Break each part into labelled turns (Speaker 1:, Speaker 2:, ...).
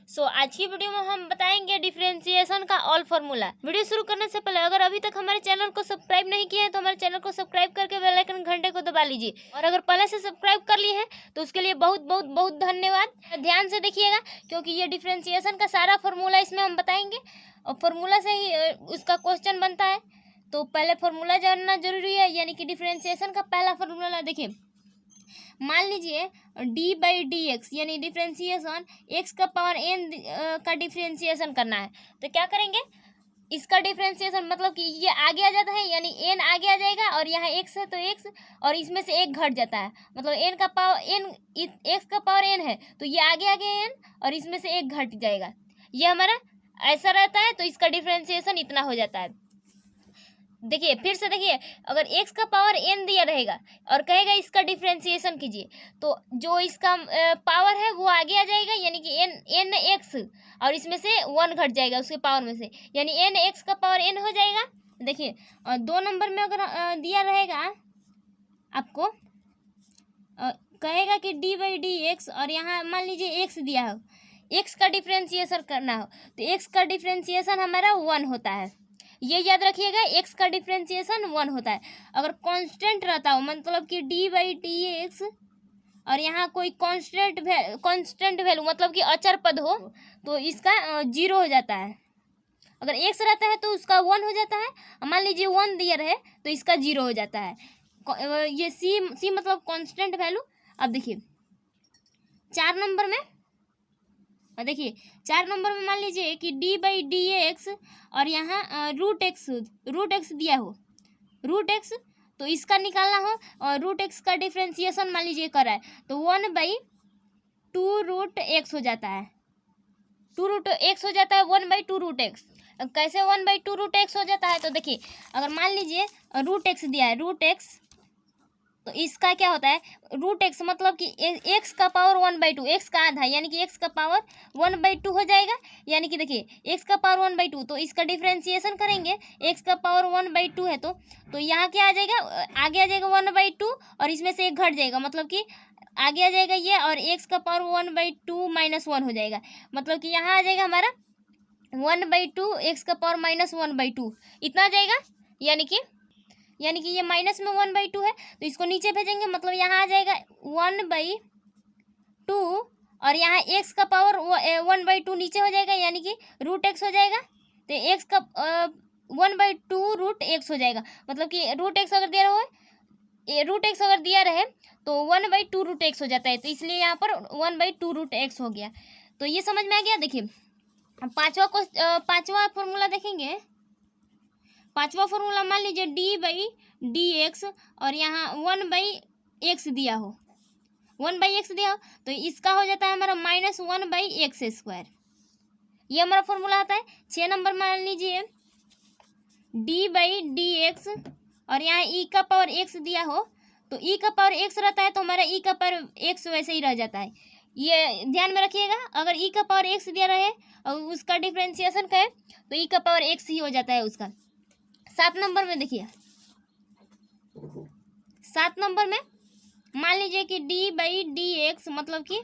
Speaker 1: आज की वीडियो में हम बताएंगे डिफरेंशिएशन का ऑल फार्मूला। वीडियो शुरू करने से पहले अगर अभी तक हमारे चैनल को सब्सक्राइब नहीं किया है तो हमारे चैनल को सब्सक्राइब करके बेल आइकन घंटे को दबा लीजिए, और अगर पहले से सब्सक्राइब कर लिए हैं तो उसके लिए बहुत बहुत बहुत धन्यवाद। ध्यान से देखिएगा क्योंकि ये डिफरेंशिएशन का सारा फार्मूला इसमें हम बताएंगे और फार्मूला से ही उसका क्वेश्चन बनता है। तो पहले फार्मूला जानना जरूरी है, यानी कि डिफरेंशिएशन का पहला फार्मूला देखिए। मान लीजिए डी बाई डी एक्स यानी डिफ्रेंसिएशन एक्स का पावर एन का डिफ्रेंसिएशन करना है। तो क्या करेंगे, इसका डिफ्रेंसिएशन मतलब कि ये आगे आ जाता है, यानी एन आगे आ जाएगा और यहाँ एक्स है तो एक्स और इसमें से एक घट जाता है, मतलब एन का पावर एन, एक्स का पावर एन है तो ये आगे आगे एन और इसमें से एक घट जाएगा। ये हमारा ऐसा रहता है, तो इसका डिफ्रेंसिएशन इतना हो जाता है। देखिए फिर से देखिए, अगर x का पावर n दिया रहेगा और कहेगा इसका डिफ्रेंसिएशन कीजिए, तो जो इसका पावर है वो आगे आ जाएगा, यानी कि n x और इसमें से 1 घट जाएगा उसके पावर में से, यानी n x का पावर n हो जाएगा। देखिए 2 नंबर में अगर दिया रहेगा आपको, कहेगा कि d बाई डी एक्स और यहाँ मान लीजिए x दिया हो, x का डिफ्रेंसिएशन करना हो तो x का डिफ्रेंसिएशन हमारा 1 होता है। ये याद रखिएगा, x का डिफ्रेंसिएशन 1 होता है। अगर कांस्टेंट रहता हो, मतलब कि d बाई डी एक्स और यहाँ कोई कांस्टेंट वैल्यू मतलब कि अचर पद हो तो इसका 0 हो जाता है। अगर x रहता है तो उसका 1 हो जाता है, मान लीजिए 1 दिया रहे तो इसका 0 हो जाता है। ये c मतलब कांस्टेंट वैल्यू। अब देखिए 4 नंबर में, और देखिए 4 नंबर में मान लीजिए कि d बाई डी एक्स और यहाँ रूट एक्स दिया हो, रूट एक्स तो इसका निकालना हो और रूट एक्स का डिफ्रेंसिएशन मान लीजिए करा है तो 1/2 रूट एक्स हो जाता है, 2 रूट एक्स हो जाता है 1/2 रूट एक्स। कैसे 1/2 रूट एक्स हो जाता है, तो देखिए अगर मान लीजिए रूट एक्स दिया है, रूट एक्स तो इसका क्या होता है, रूट एक्स मतलब कि एक्स का पावर 1/2, एक्स का आधा यानी कि एक्स का पावर 1/2 हो जाएगा। यानी कि देखिए एक्स का पावर 1/2 तो इसका डिफ्रेंसिएशन करेंगे, एक्स का पावर 1/2 है तो यहाँ क्या आ जाएगा, आगे आ जाएगा 1/2 और इसमें से एक घट जाएगा, मतलब कि आगे आ जाएगा ये और एक्स का पावर 1/2 -1 हो जाएगा, मतलब कि यहाँ आ जाएगा हमारा 1/2 एक्स का पावर -1/2 इतना आ जाएगा। यानी कि ये माइनस में 1/2 है तो इसको नीचे भेजेंगे, मतलब यहाँ आ जाएगा 1/2 और यहाँ एक्स का पावर 1/2 नीचे हो जाएगा, यानी कि रूट एक्स हो जाएगा। तो एक्स का 1/2 रूट एक्स हो जाएगा, मतलब कि रूट एक्स अगर दिया रहे तो 1/2 रूट एक्स हो जाता है, तो इसलिए यहाँ पर 1/2 रूट एक्स हो गया। तो ये समझ में आ गया। देखिए पांचवा फॉर्मूला देखेंगे। पांचवा फॉर्मूला मान लीजिए d बाई डी एक्स और यहाँ 1/x दिया हो, 1/x दिया हो तो इसका हो जाता है हमारा -1/x²। ये हमारा फॉर्मूला आता है। 6 नंबर मान लीजिए d बाई डी एक्स और यहाँ e का पावर x दिया हो तो e का पावर x रहता है तो हमारा e का पावर x वैसे ही रह जाता है। ये ध्यान में रखिएगा, अगर e का पावर x दिया रहे और उसका डिफ्रेंसिएशन कहे तो e का पावर x ही हो जाता है उसका। 7 नंबर में देखिए, 7 नंबर में मान लीजिए कि d बाई डी एक्स मतलब कि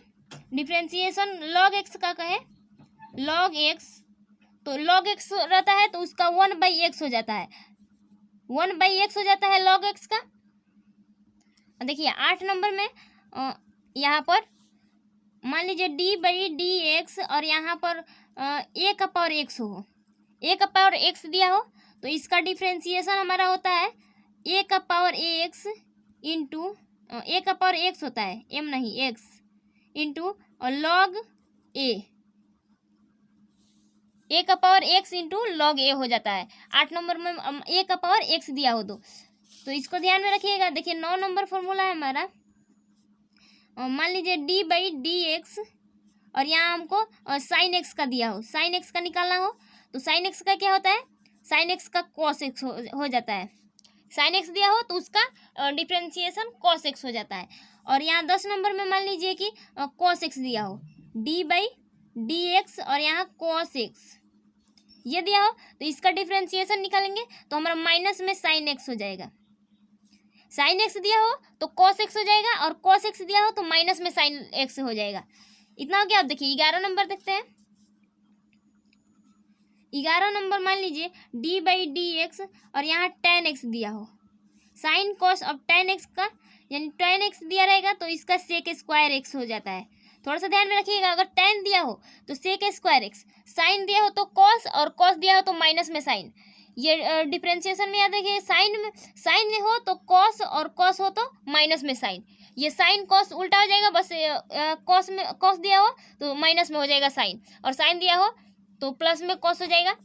Speaker 1: डिफ्रेंसिएशन log x का कहे, log x तो log x रहता है तो उसका 1/x हो जाता है, 1/x हो जाता है log x का। देखिए 8 नंबर में यहाँ पर मान लीजिए d बाई डी एक्स और यहाँ पर a का पावर x हो, a का पावर x दिया हो तो इसका डिफ्रेंसिएशन हमारा होता है a का पावर x इंटू a का पावर x होता है, m नहीं x इंटू और log a का power x into log a हो जाता है। 8 नंबर में a का पावर x दिया हो तो इसको ध्यान में रखिएगा। देखिए 9 नंबर फॉर्मूला है हमारा, मान लीजिए d बाई डी एक्स और यहाँ हमको साइन एक्स का दिया हो, साइन एक्स का निकालना हो तो साइन एक्स का क्या होता है, साइन एक्स का कॉस एक्स हो जाता है। साइन एक्स दिया हो तो उसका डिफ्रेंसिएशन कॉस एक्स हो जाता है। और यहाँ 10 नंबर में मान लीजिए कि कॉस एक्स दिया हो, d बाई डी एक्स और यहाँ कॉस एक्स ये दिया हो तो इसका डिफ्रेंसिएशन निकालेंगे तो हमारा माइनस में साइन एक्स हो जाएगा। साइन एक्स दिया हो तो कॉस एक्स हो जाएगा और कॉस एक्स दिया हो तो माइनस में साइन एक्स हो जाएगा। इतना हो गया। अब देखिए 11 नंबर देखते हैं। 11 नंबर मान लीजिए d/dx और यहाँ tan x दिया हो, sine cos of tan x का यानी tan x दिया रहेगा तो इसका सेक स्क्वायर x हो जाता है। थोड़ा सा ध्यान में रखिएगा, अगर tan दिया हो तो सेक स्क्वायर x, साइन दिया हो तो कॉस और कॉस दिया हो तो माइनस में साइन। ये डिफ्रेंशिएशन में याद रखिए, साइन में हो तो कॉस और कॉस हो तो माइनस में साइन। ये साइन कॉस उल्टा हो जाएगा, बस कॉस में कॉस दिया हो तो माइनस में हो जाएगा साइन, और साइन दिया हो तो प्लस में कॉस हो जाएगा।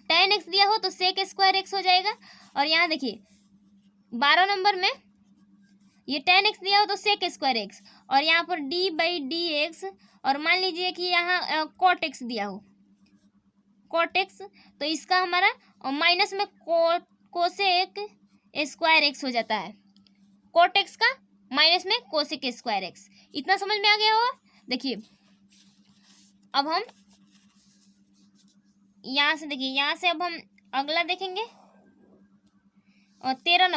Speaker 1: tan x दिया हो तो सेक स्क्वायर x हो जाएगा। और यहाँ देखिए 12 नंबर में ये tan x दिया हो तो सेक स्क्वायर x, और यहाँ पर d/dx, और मान लीजिए कि यहाँ cot x दिया हो, cot x, तो इसका हमारा माइनस में कोसेक स्क्वायर x हो जाता है। cot x का माइनस में कोसेक स्क्वायर x। इतना समझ में आ गया होगा। देखिए अब हम यहाँ से देखिए, यहाँ से अब हम अगला देखेंगे और 13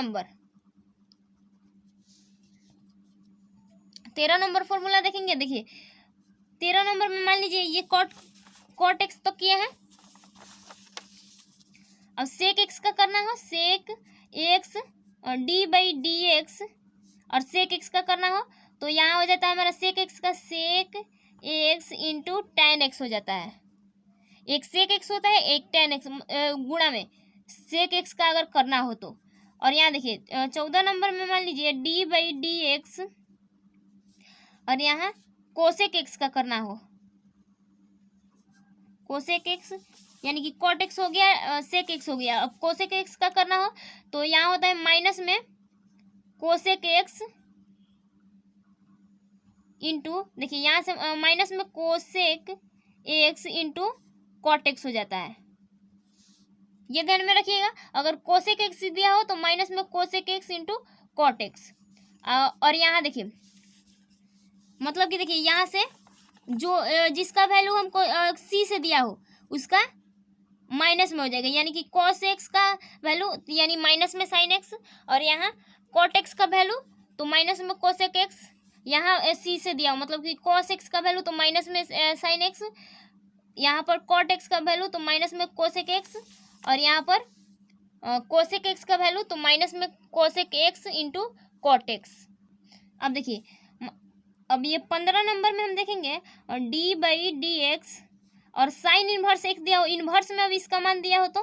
Speaker 1: नंबर फॉर्मूला देखेंगे। देखिए 13 नंबर में मान लीजिए ये कॉट एक्स तो किया है, अब सेक एक्स का करना हो, सेक एक्स और d/dx, और सेक एक्स का करना हो तो यहाँ हो जाता है हमारा सेक एक्स का sec x into tan x हो जाता है। एक सेक एक्स होता है, एक tan एक्स, गुणा में सेक एक्स का अगर करना हो तो। और यहाँ देखिए 14 नंबर में मान लीजिए d/dx और यहाँ कोसेक एक्स का करना हो, कोसेक एक्स यानी कि कॉट एक्स हो गया, सेक एक्स हो गया। अब कोसेक एक्स का करना हो तो यहाँ होता है माइनस में कोसेक एक्स इंटू, देखिए यहाँ से माइनस में cosec x into cot x हो जाता है। ये ध्यान में रखिएगा, अगर कोसेक एक्स दिया हो तो माइनस में cosec x into cot x. और यहाँ देखिए मतलब कि देखिए यहाँ से जो जिसका वैल्यू हमको सी से दिया हो उसका माइनस में हो जाएगा, यानी कि कॉस एक्स का वैल्यू यानी माइनस में साइन एक्स, और यहाँ कॉट एक्स का वैल्यू तो माइनस में कोसेक एक्स, यहाँ सी से दिया हो मतलब कि कॉस एक्स का वैल्यू तो माइनस में साइन एक्स, यहाँ पर कॉट एक्स का वैल्यू तो माइनस में कोसेक एक्स, और यहाँ पर कोसेक एक्स का वैल्यू तो माइनस में cosec x into cot x. अब देखिए अब ये 15 नंबर में हम देखेंगे और d/dx और साइन इनवर्स एक्स दिया हो, इनवर्स में अब इसका मान दिया हो तो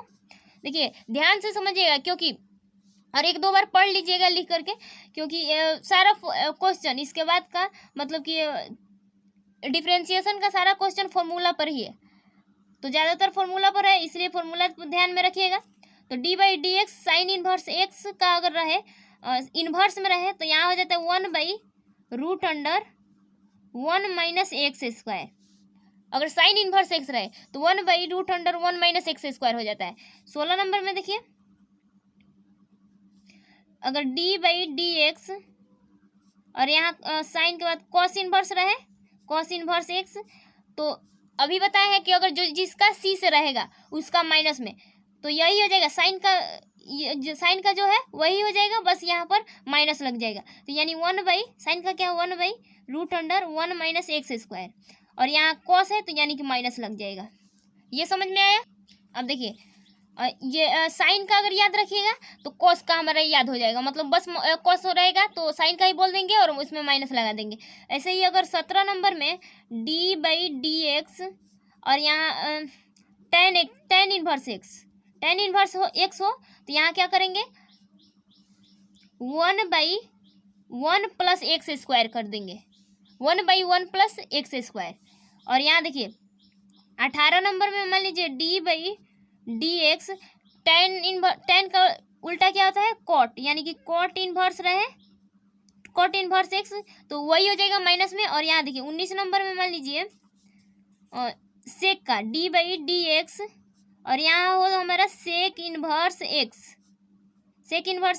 Speaker 1: देखिए ध्यान से समझिएगा, क्योंकि और एक दो बार पढ़ लीजिएगा लिख करके, क्योंकि सारा क्वेश्चन इसके बाद का मतलब कि डिफरेंशिएशन का सारा क्वेश्चन फॉर्मूला पर ही है, तो ज़्यादातर फॉर्मूला पर है, इसलिए फॉर्मूला ध्यान में रखिएगा। तो d/dx साइन इनवर्स एक्स का अगर रहे इनवर्स में रहे तो यहाँ हो जाता है 1/√(1 माइनस एक्स स्क्वायर), अगर साइन इनवर्स एक्स रहे तो 1/√(1 माइनस एक्स स्क्वायर हो जाता है। 16 नंबर में देखिए अगर d/dx और यहाँ साइन के बाद कॉस इनवर्स रहे, कॉस इनवर्स एक्स, तो अभी बताया है कि अगर जो जिसका सी से रहेगा उसका माइनस में, तो यही हो जाएगा साइन का जो है वही हो जाएगा, बस यहाँ पर माइनस लग जाएगा, तो यानी साइन का क्या 1/√(1 माइनस एक्स स्क्वायर, और यहाँ कॉस है तो यानी कि माइनस लग जाएगा। ये समझ में आया। अब देखिए ये साइन का अगर याद रखिएगा तो कॉस का हमारा याद हो जाएगा, मतलब बस कॉस हो रहेगा तो साइन का ही बोल देंगे और उसमें माइनस लगा देंगे। ऐसे ही अगर 17 नंबर में d/dx और यहाँ tan इनवर्स एक्स हो तो यहाँ क्या करेंगे 1/1 प्लस एक्स स्क्वायर कर देंगे, 1/1 प्लस एक्स स्क्वायर। और यहाँ देखिए 18 नंबर में मान लीजिए d/dx tan का उल्टा क्या होता है कॉट, यानी कि कॉट इनवर्स रहे, कॉट इनवर्स एक्स, तो वही हो जाएगा माइनस में। और यहाँ देखिए 19 नंबर में मान लीजिए सेक का d/dx और यहाँ हो हमारा सेक इनवर्स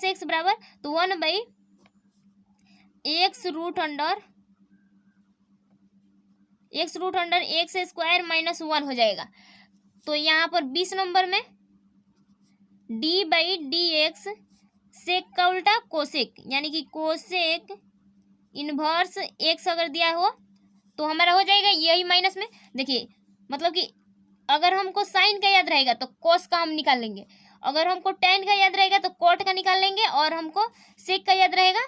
Speaker 1: एक्स बराबर तो 1/x√एक्स स्क्वायर माइनस 1 हो जाएगा। तो यहाँ पर 20 नंबर में d/dx सेक का उल्टा कोसेक, यानी कि कोसेक इनवर्स एक्स अगर दिया हो तो हमारा हो जाएगा यही माइनस में। देखिए मतलब कि अगर हमको साइन का याद रहेगा तो कोस का हम निकाल लेंगे, अगर हमको टेन का याद रहेगा तो कोट का निकाल लेंगे, और हमको सेक का याद रहेगा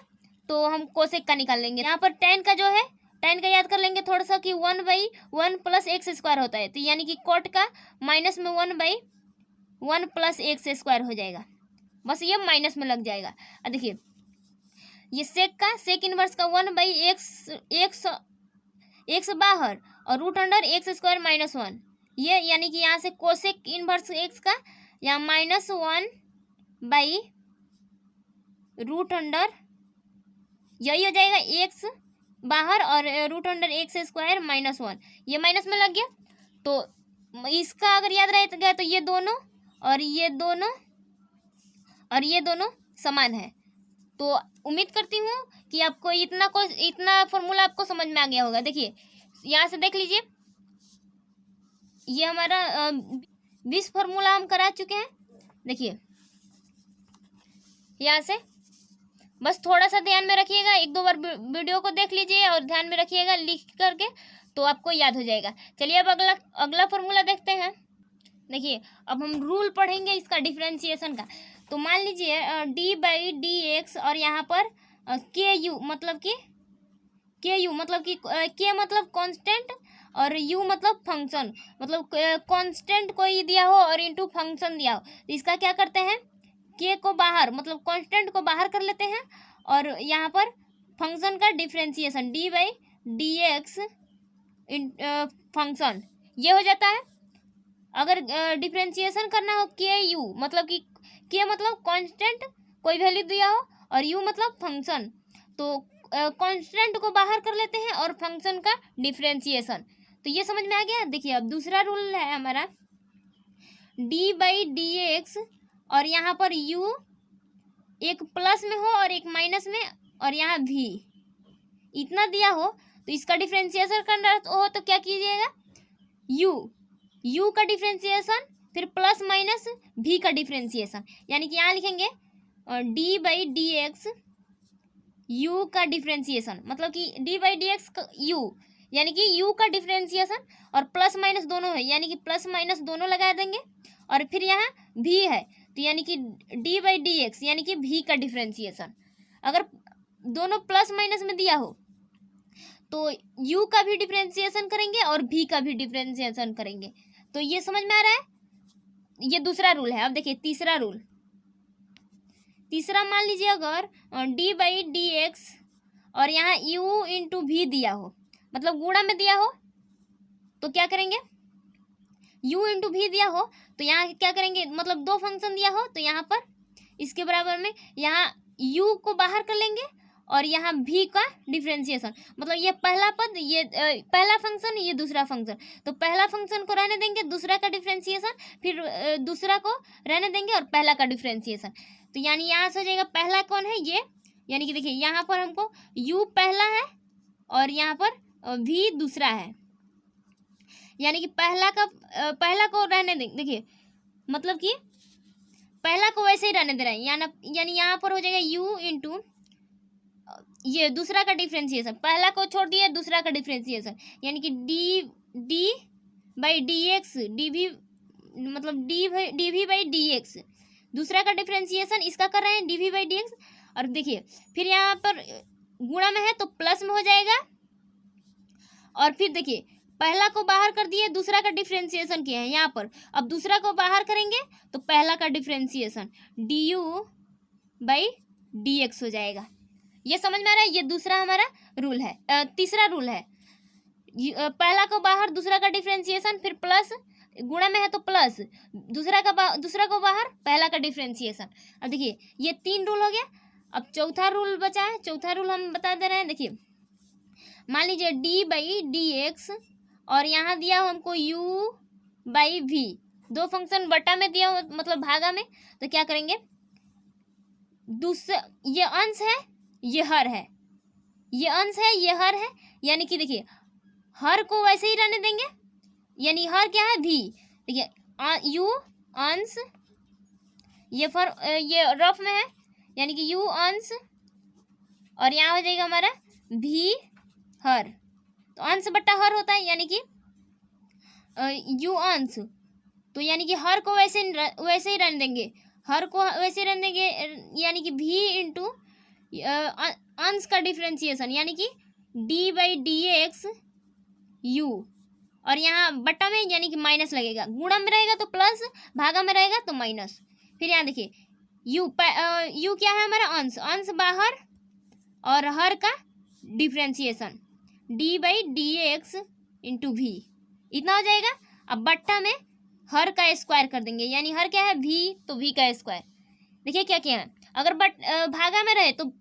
Speaker 1: तो हम कोसेक का निकाल लेंगे। यहाँ पर टेन का जो है, टेन का याद कर लेंगे थोड़ा सा कि 1/1 + x² होता है, तो यानी कि कोट का माइनस में 1/1 + x² हो जाएगा, बस ये माइनस में लग जाएगा। अब देखिए ये सेक इनवर्स का 1/x बाहर और √x² - 1, ये यानी कि यहाँ से कोसेक इनवर्स x का यहाँ -1/√, यही हो जाएगा x बाहर और √x² - 1, ये माइनस में लग गया। तो इसका अगर याद रह गया तो ये दोनों और ये दोनों और ये दोनों समान है। तो उम्मीद करती हूँ कि आपको इतना फॉर्मूला आपको समझ में आ गया होगा। देखिए यहाँ से देख लीजिए, ये हमारा 20 फॉर्मूला हम करा चुके हैं। देखिए यहाँ से बस थोड़ा सा ध्यान में रखिएगा, एक दो बार वीडियो को देख लीजिए और ध्यान में रखिएगा लिख करके, तो आपको याद हो जाएगा। चलिए अब अगला फॉर्मूला देखते हैं। देखिए अब हम रूल पढ़ेंगे इसका डिफरेंशिएशन का। तो मान लीजिए d/dx और यहाँ पर ku मतलब कि k मतलब कांस्टेंट और u मतलब फंक्शन, मतलब कांस्टेंट कोई दिया हो और इनटू फंक्शन दिया हो, तो इसका क्या करते हैं, k को बाहर मतलब कांस्टेंट को बाहर कर लेते हैं और यहाँ पर फंक्शन का डिफरेंशिएशन d/dx फंक्शन ये हो जाता है। अगर डिफरेंशिएशन करना हो ku मतलब कि k मतलब कांस्टेंट कोई वैल्यू दिया हो और u मतलब फंक्शन, तो कांस्टेंट को बाहर कर लेते हैं और फंक्शन का डिफरेंशिएशन। तो ये समझ में आ गया। देखिए अब दूसरा रूल है हमारा d/dx और यहाँ पर u एक प्लस में हो और एक माइनस में और यहाँ v इतना दिया हो, तो इसका डिफरेंशिएशन करना हो तो क्या कीजिएगा, u का डिफरेंशिएशन फिर प्लस माइनस v का डिफरेंशिएशन, यानी कि यहाँ लिखेंगे d/dx u का डिफरेंशिएशन, मतलब कि d/dx u यानी कि u का डिफरेंशिएशन और प्लस माइनस दोनों है, यानी कि प्लस माइनस दोनों लगा देंगे और फिर यहाँ v है, तो यानी कि d/dx यानी कि v का डिफरेंशिएशन। अगर दोनों प्लस माइनस में दिया हो तो u का भी डिफरेंशिएशन करेंगे और v का भी डिफरेंशिएशन करेंगे। तो ये समझ में आ रहा है, ये दूसरा रूल है। अब देखिए तीसरा रूल, तीसरा मान लीजिए अगर d/dx और यहाँ u इंटू v दिया हो, मतलब गुणा में दिया हो, तो क्या करेंगे, u इंटू v दिया हो तो यहाँ क्या करेंगे, मतलब दो फंक्शन दिया हो तो यहाँ पर इसके बराबर में यहाँ u को बाहर कर लेंगे और यहाँ v का डिफरेंशिएशन, मतलब ये पहला पद, ये पहला फंक्शन, ये दूसरा फंक्शन, तो पहला फंक्शन को रहने देंगे, दूसरा का डिफरेंशिएशन, फिर दूसरा को रहने देंगे और पहला का डिफरेंशिएशन। तो यानी यहाँ से हो जाएगा, पहला कौन है ये, यानी कि देखिए यहाँ पर हमको u पहला है और यहाँ पर v दूसरा है, यानी कि पहला को रहने देंगे। देखिए मतलब कि पहला को वैसे ही रहने दे रहे हैं, यानी यहाँ पर हो जाएगा u इंटू ये दूसरा का डिफरेंशिएशन, पहला को छोड़ दिए दूसरा का डिफरेंशिएशन, यानी कि d/dx dv मतलब dv/dx दूसरा का डिफरेंशिएशन इसका कर रहे हैं dv/dx। और देखिए फिर यहाँ पर गुणा में है तो प्लस में हो जाएगा, और फिर देखिए पहला को बाहर कर दिए, दूसरा का डिफरेंशिएशन किया है यहाँ पर, अब दूसरा को बाहर करेंगे तो पहला का डिफरेंशिएशन du/dx हो जाएगा। ये समझ में आ रहा है, ये दूसरा हमारा रूल है। तीसरा रूल है, पहला को बाहर दूसरा का डिफरेंशिएशन, फिर प्लस गुणा में है तो प्लस, दूसरा को बाहर पहला का डिफरेंशिएशन। अब देखिए ये तीन रूल हो गया। अब चौथा रूल बचा है, चौथा रूल हम बता दे रहे हैं। देखिए मान लीजिए d/dx और यहाँ दिया हो हमको u/v, दो फंक्शन बटा में दिया हो मतलब भागा में, तो क्या करेंगे, दूसरा ये अंश है ये हर है, ये अंश है ये हर है, यानी कि देखिए हर को वैसे ही रहने देंगे, यानी हर क्या है v, देखिए u अंश ये रफ में है, यानी कि u अंश और यहाँ हो जाएगा हमारा v हर, तो अंश बट्टा हर होता है, यानी कि यू अंश, तो यानी कि हर को वैसे ही रहने देंगे, हर को वैसे रहने देंगे, यानी कि v इंटू अंश का डिफ्रेंसिएशन यानी कि d/dx u, और यहाँ बट्टा में यानी कि माइनस लगेगा, गुणा में रहेगा तो प्लस, भागा में रहेगा तो माइनस। फिर यहाँ देखिए u क्या है हमारा अंश, अंश बाहर और हर का डिफ्रेंसिएशन d/dx इंटू v, इतना हो जाएगा। अब बट्टा में हर का स्क्वायर कर देंगे, यानी हर क्या है v, तो v का स्क्वायर। देखिए क्या क्या है, अगर भागा में रहे तो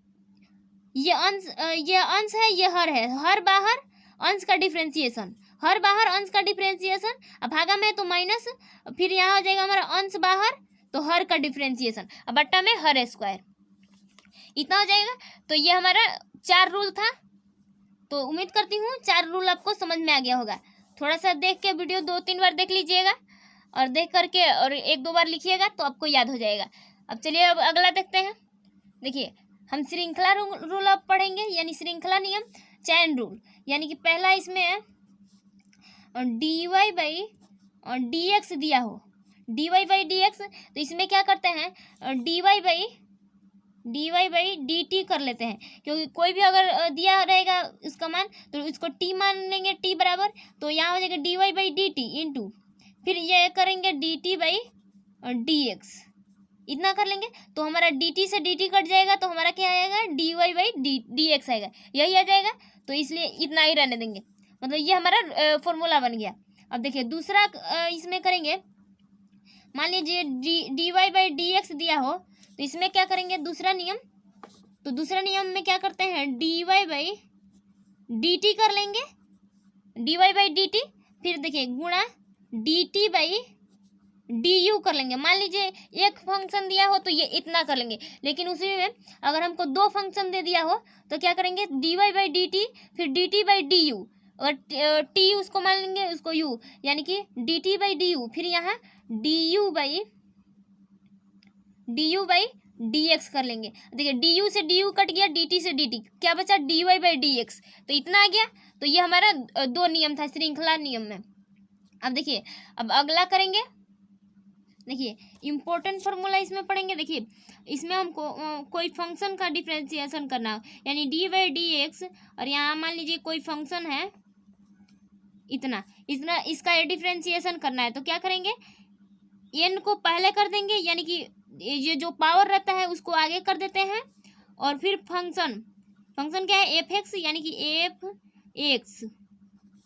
Speaker 1: ये अंश है, ये हर है, हर बाहर अंश का डिफ्रेंसिएशन, हर बाहर अंश का डिफ्रेंसिएशन, अब भागा में तो माइनस, फिर यहाँ हो जाएगा हमारा अंश बाहर तो हर का डिफ्रेंसिएशन, अब बट्टा में हर स्क्वायर, इतना हो जाएगा। तो ये हमारा 4 रूल था। तो उम्मीद करती हूँ 4 रूल आपको समझ में आ गया होगा। थोड़ा सा देख के वीडियो 2-3 बार देख लीजिएगा, और देख करके और 1-2 बार लिखिएगा तो आपको याद हो जाएगा। अब चलिए अब अगला देखते हैं। देखिए हम श्रृंखला रूल अब पढ़ेंगे, यानी श्रृंखला नियम, चैन रूल, यानी कि पहला इसमें है dy/dx दिया हो, dy/dx, तो इसमें क्या करते हैं dy/dt कर लेते हैं, क्योंकि कोई भी अगर दिया रहेगा उसका मान तो इसको t मान लेंगे, t बराबर, तो यहाँ हो जाएगा dy/dt इंटू, फिर ये करेंगे dt/dx, इतना कर लेंगे तो हमारा dt से dt कट जाएगा, तो हमारा क्या आएगा dy/dx आएगा, यही आ जाएगा। तो इसलिए इतना ही रहने देंगे, मतलब ये हमारा फॉर्मूला बन गया। अब देखिए दूसरा इसमें करेंगे, मान लीजिए dy/dx दिया हो, तो इसमें क्या करेंगे दूसरा नियम, तो दूसरा नियम में क्या करते हैं dy/dt कर लेंगे, dy/dt, फिर देखिए गुणा dt/du कर लेंगे। मान लीजिए एक फंक्शन दिया हो तो ये इतना कर लेंगे, लेकिन उसी में अगर हमको 2 फंक्शन दे दिया हो तो क्या करेंगे dy/dt फिर dt/du, और t उसको मान लेंगे उसको u, यानी कि dt/du, फिर यहाँ du/dx कर लेंगे। देखिए du से du कट गया, dt से dt, क्या बचा dy/dx, तो इतना आ गया। तो ये हमारा 2 नियम था श्रृंखला नियम में। अब देखिए अब अगला करेंगे, देखिए इम्पोर्टेंट फार्मूला इसमें पढ़ेंगे। देखिए इसमें हमको कोई फंक्शन का डिफरेंशिएशन करना हो, यानी dy/dx, और यहाँ मान लीजिए कोई फंक्शन है इतना, इसका डिफरेंशिएशन करना है, तो क्या करेंगे n को पहले कर देंगे, यानी कि ये जो पावर रहता है उसको आगे कर देते हैं, और फिर फंक्शन क्या है f(x), यानी कि f(x),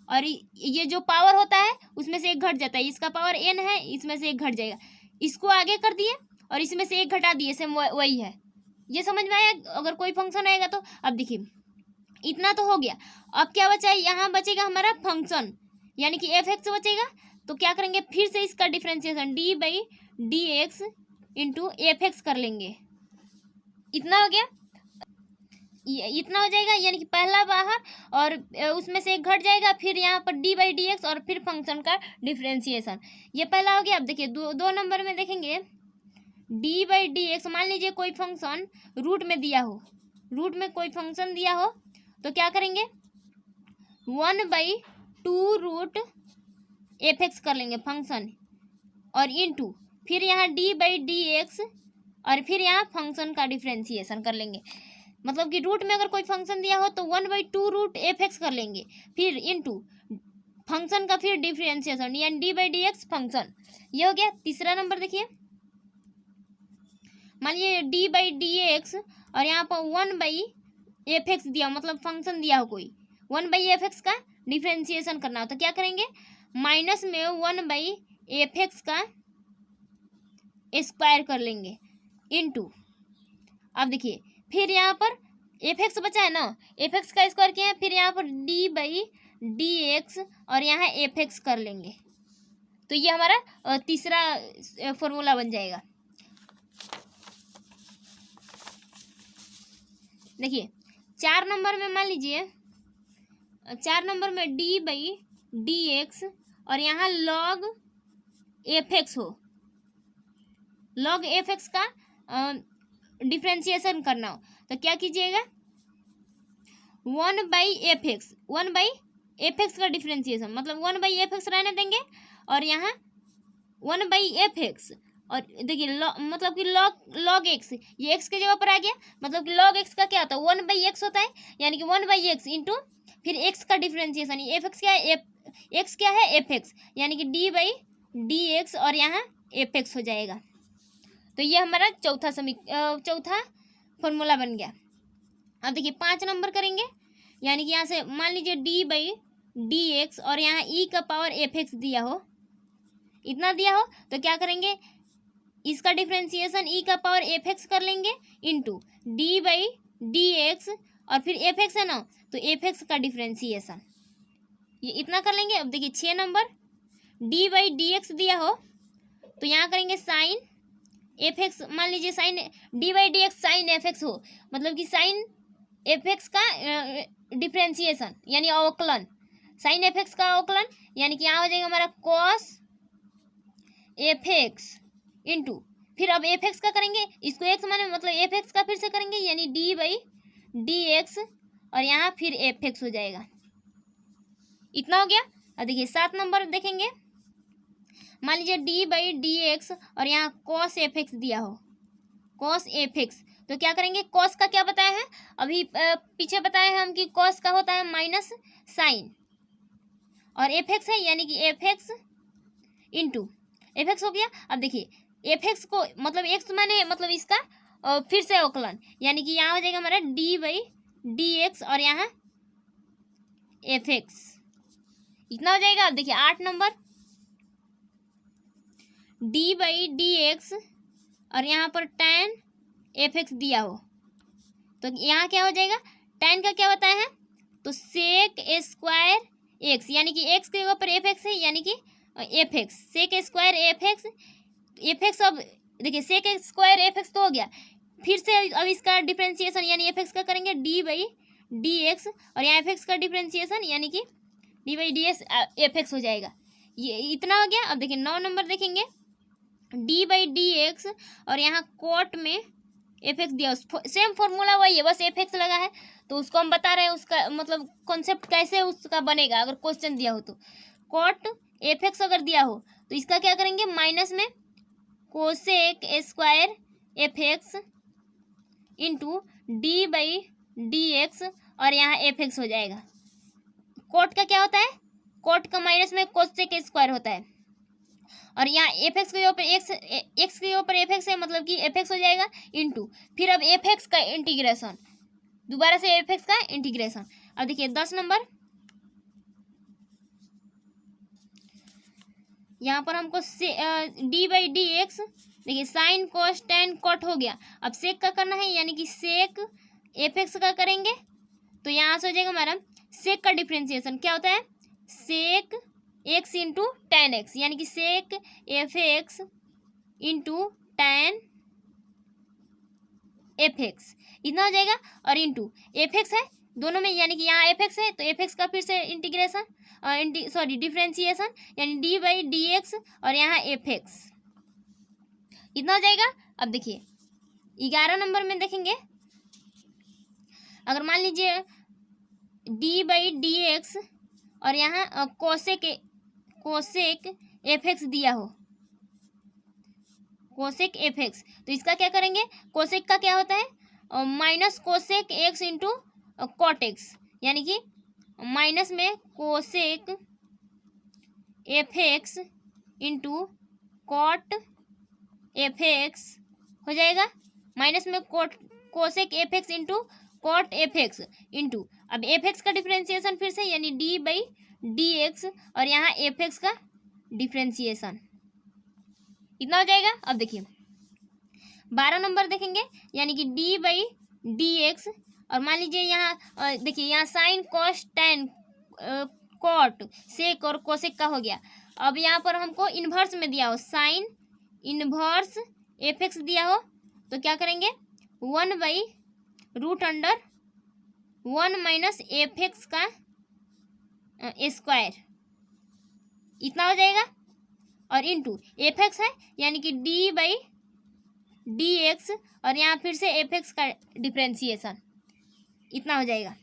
Speaker 1: और ये जो पावर होता है उसमें से एक घट जाता है, इसका पावर n है, इसमें से एक घट जाएगा, इसको आगे कर दिए और इसमें से एक घटा दिए, सेम वही है। ये समझ में आया अगर कोई फंक्शन आएगा तो। अब देखिए इतना तो हो गया, अब क्या बचा, यहाँ बचेगा हमारा फंक्शन, यानी कि f(x) बचेगा, तो क्या करेंगे फिर से इसका डिफरेंशिएशन d/dx इंटू f(x) कर लेंगे, इतना हो गया, इतना हो जाएगा, यानी कि पहला बाहर और उसमें से एक घट जाएगा, फिर यहाँ पर d/dx और फिर फंक्शन का डिफरेंशिएशन, ये पहला हो गया। अब देखिए 2 नंबर में देखेंगे d/dx, मान लीजिए कोई फंक्शन रूट में दिया हो, रूट में कोई फंक्शन दिया हो, तो क्या करेंगे 1/2 रूट f(x) कर लेंगे फंक्शन, और इंटू फिर यहाँ d/dx, और फिर यहाँ फंक्शन का डिफरेंशिएशन कर लेंगे। मतलब कि रूट में अगर कोई फंक्शन दिया हो तो 1/2 रूट f(x) कर लेंगे, फिर इंटू फंक्शन का फिर डिफरेंशिएशन, यानी d/dx फंक्शन। ये हो गया। तीसरा नंबर देखिए, मान लीजिए d/dx और यहाँ पर 1/f(x) दिया, मतलब फंक्शन दिया हो कोई, 1/f(x) का डिफरेंशिएशन करना हो, तो क्या करेंगे माइनस में 1/f(x) का स्क्वायर कर लेंगे, इंटू, अब देखिए फिर यहाँ पर f(x) बचा है ना, f(x) का स्क्वायर किया है, फिर यहाँ पर d/dx और यहाँ f(x) कर लेंगे, तो ये हमारा तीसरा फॉर्मूला बन जाएगा। देखिए 4 नंबर में मान लीजिए 4 नंबर में d/dx और यहाँ log f(x) हो, log f(x) का डिफ्रेंशिएशन करना हो, तो क्या कीजिएगा 1/f(x) का डिफ्रेंशिएशन, मतलब 1/f(x) रहने देंगे, और यहाँ 1/f(x), और देखिए मतलब कि log x, ये x के जगह पर आ गया, मतलब कि log x का क्या होता है 1/x होता है, यानी कि 1/x इंटू फिर x का डिफ्रेंसिएशन, ये f(x) क्या है, x क्या है f(x), यानी कि d/dx और यहाँ f(x) हो जाएगा। तो ये हमारा चौथा फॉर्मूला बन गया। अब देखिए 5 नंबर करेंगे, यानी कि यहाँ से मान लीजिए d/dx और यहाँ e का पावर f(x) दिया हो, इतना दिया हो, तो क्या करेंगे, इसका डिफ्रेंसिएशन e का पावर f(x) कर लेंगे इंटू d/dx और फिर f(x) है ना, तो f(x) का डिफ्रेंसिएशन, ये इतना कर लेंगे। अब देखिए 6 नंबर, d/dx दिया हो तो यहाँ करेंगे साइन f(x), मान लीजिए साइन d/dx साइन f(x) हो, मतलब कि साइन f(x) का डिफ्रेंसिएशन यानी अवकलन, साइन f(x) का अवकलन, यानी कि यहाँ हो जाएगा हमारा cos f(x) इंटू फिर अब f(x) का करेंगे, इसको x माने मतलब f(x) का फिर से करेंगे, यानी d/dx और यहाँ फिर f(x) हो जाएगा, इतना हो गया। अब देखिए 7 नंबर देखेंगे, मान लीजिए d/dx और यहाँ cos f(x) दिया हो, cos f(x), तो क्या करेंगे, cos का क्या बताया है, अभी पीछे बताए हैं हम कि cos का होता है माइनस साइन, और f(x) है यानी कि f(x) इंटू f(x) हो गया। अब देखिए f(x) को मतलब x माने मतलब इसका फिर से अवकलन, यानी कि यहाँ हो जाएगा हमारा d/dx और यहाँ f(x), इतना हो जाएगा। अब देखिए 8 नंबर, d/dx और यहाँ पर tan f(x) दिया हो, तो यहाँ क्या हो जाएगा, tan का क्या होता है, तो sec स्क्वायर x, यानी कि x के ऊपर f(x) है, यानी कि f(x), sec स्क्वायर f(x), अब देखिए sec स्क्वायर f(x) तो हो गया, फिर से अब इसका डिफ्रेंसिएशन यानी f(x) का करेंगे d/dx और यहाँ f(x) का डिफ्रेंसिएशन यानी कि d/dx f(x) हो जाएगा, ये इतना हो गया। अब देखिए 9 नंबर देखेंगे, d/dx और यहाँ कोट में f(x) दिया, सेम फॉर्मूला वही है, बस f(x) लगा है, तो उसको हम बता रहे हैं उसका मतलब कॉन्सेप्ट कैसे उसका बनेगा, अगर क्वेश्चन दिया हो तो कोट f(x) अगर दिया हो तो इसका क्या करेंगे, माइनस में cosec square f(x) into d/dx और यहाँ f(x) हो जाएगा। कोट का क्या होता है, कोट का माइनस में कोसेक स्क्वायर होता है, और यहाँ f(x) के ऊपर x के ऊपर f(x) है, मतलब कि f(x) हो जाएगा इंटू फिर अब f(x) का इंटीग्रेशन, दोबारा से f(x) का इंटीग्रेशन। अब देखिए 10 नंबर, यहाँ पर हमको d/dx देखिए साइन कोस टेन कोट हो गया, अब सेक का करना है, यानी कि सेक f(x) का करेंगे, तो यहाँ से हो जाएगा हमारा सेक का डिफ्रेंसिएशन क्या होता है, सेक x इंटू टेन एक्स, यानी कि सेक f(x) इंटू टेन f(x), इतना हो जाएगा, और इंटू f(x) है दोनों में, यानी कि यहाँ f(x) है तो f(x) का फिर से इंटीग्रेशन सॉरी डिफ्रेंसिएशन, यानी d/dx और यहाँ f(x), इतना हो जाएगा। अब देखिए 11 नंबर में देखेंगे, अगर मान लीजिए d/dx और यहाँ कोसेक f(x) दिया हो, कोसेक f(x), तो इसका क्या करेंगे, कोसेक का क्या होता है minus cosec x into cot x, यानी कि माइनस में cosec f(x) into cot f(x) हो जाएगा, माइनस में cosec f(x) into cot f(x) into अब f(x) का डिफ्रेंसिएशन फिर से, यानी d/dx और यहाँ f(x) का डिफ्रेंसिएशन, इतना हो जाएगा। अब देखिए 12 नंबर देखेंगे, यानी कि d/dx और मान लीजिए यहाँ देखिए यहाँ sin cos tan cot sec और कोसेक का हो गया, अब यहाँ पर हमको इन्वर्स में दिया हो, साइन इन्वर्स f(x) दिया हो, तो क्या करेंगे 1/√1 माइनस f(x) का स्क्वायर, इतना हो जाएगा, और इंटू f(x) है, यानी कि d/dx और यहाँ फिर से f(x) का डिफ्रेंसिएशन, इतना हो जाएगा।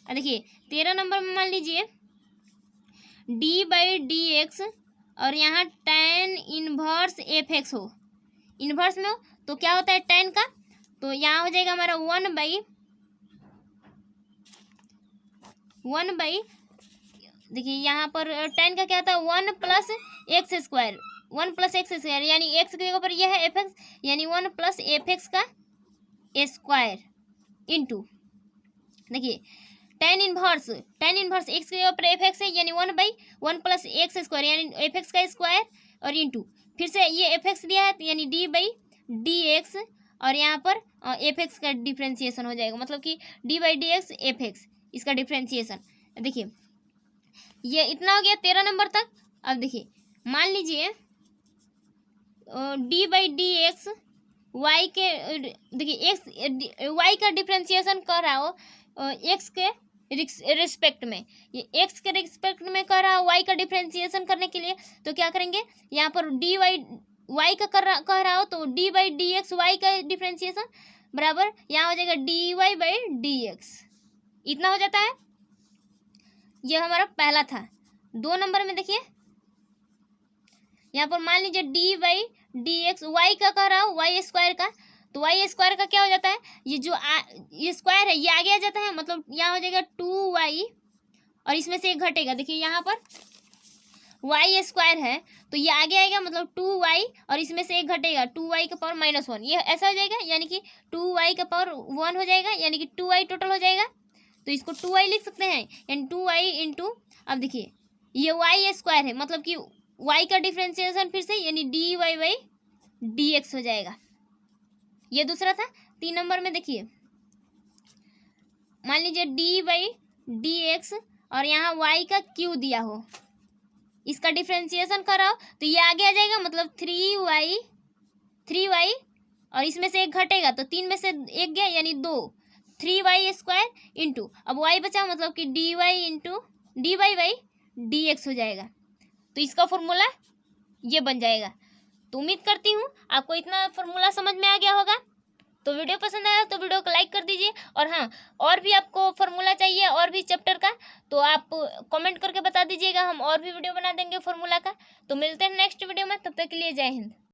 Speaker 1: देखिए 13 नंबर में मान लीजिए d/dx और यहाँ tan इनवर्स एफ एक्स हो, इनवर्स में हो तो क्या होता है tan का, तो यहाँ हो जाएगा हमारा 1/, देखिए यहाँ पर tan का क्या होता है 1 + x², 1 + x², यानी x के जगह पर यह है एफ एक्स, यानी 1 + एफ एक्स का स्क्वायर इंटू, देखिए tan इनवर्स x के ऊपर एफ एक्स है, यानी 1/1 + x², यानी एफ एक्स का स्क्वायर, और इंटू फिर से ये एफ एक्स दिया है तो यानी d/dx, और यहाँ पर एफ एक्स का डिफ्रेंसिएशन हो जाएगा, मतलब कि d/dx एफ एक्स, इसका डिफ्रेंसिएशन। देखिए ये इतना हो गया 13 नंबर तक। अब देखिए मान लीजिए d/dx y के, देखिए x y का डिफ्रेंसिएशन कर रहा हो x के रिस्पेक्ट में, ये x के रिस्पेक्ट में कर रहा हो y का डिफ्रेंसिएशन करने के लिए, तो क्या करेंगे यहाँ पर dy y का कह रहा हो तो d/dx y का डिफ्रेंसिएशन बराबर यहाँ हो जाएगा dy/dx, इतना हो जाता है। ये हमारा पहला था। 2 नंबर में देखिए यहाँ पर मान लीजिए d/dx y का कह रहा हो y² का, तो y² का क्या हो जाता है, ये जो ये स्क्वायर है ये आगे आ जाता है, मतलब यहाँ हो जाएगा 2y और इसमें से एक घटेगा, देखिए यहाँ पर y² है तो ये आगे आएगा, मतलब 2y और इसमें से एक घटेगा 2y का पावर -1, ये ऐसा हो जाएगा, यानी कि 2y का पावर 1 हो जाएगा, यानी कि 2y टोटल हो जाएगा, तो इसको 2y लिख सकते हैं, यानी 2y इंटू, अब देखिए ये y² है, मतलब कि y का डिफ्रेंसिएशन फिर से, यानी dy/dx हो जाएगा। ये दूसरा था। 3 नंबर में देखिए मान लीजिए d/dx और यहाँ y का q दिया हो, इसका डिफ्रेंसिएशन कराओ तो ये आगे आ जाएगा, मतलब 3y और इसमें से एक घटेगा तो 3 में से एक गया, यानी 2, 3y² इंटू, अब y बचा मतलब कि dy/dx हो जाएगा, तो इसका फॉर्मूला ये बन जाएगा। तो उम्मीद करती हूँ आपको इतना फॉर्मूला समझ में आ गया होगा। तो वीडियो पसंद आया तो वीडियो को लाइक कर दीजिए, और हाँ और भी आपको फॉर्मूला चाहिए और भी चैप्टर का तो आप कमेंट करके बता दीजिएगा, हम और भी वीडियो बना देंगे फॉर्मूला का। तो मिलते हैं नेक्स्ट वीडियो में, तब तक के लिए जय हिंद।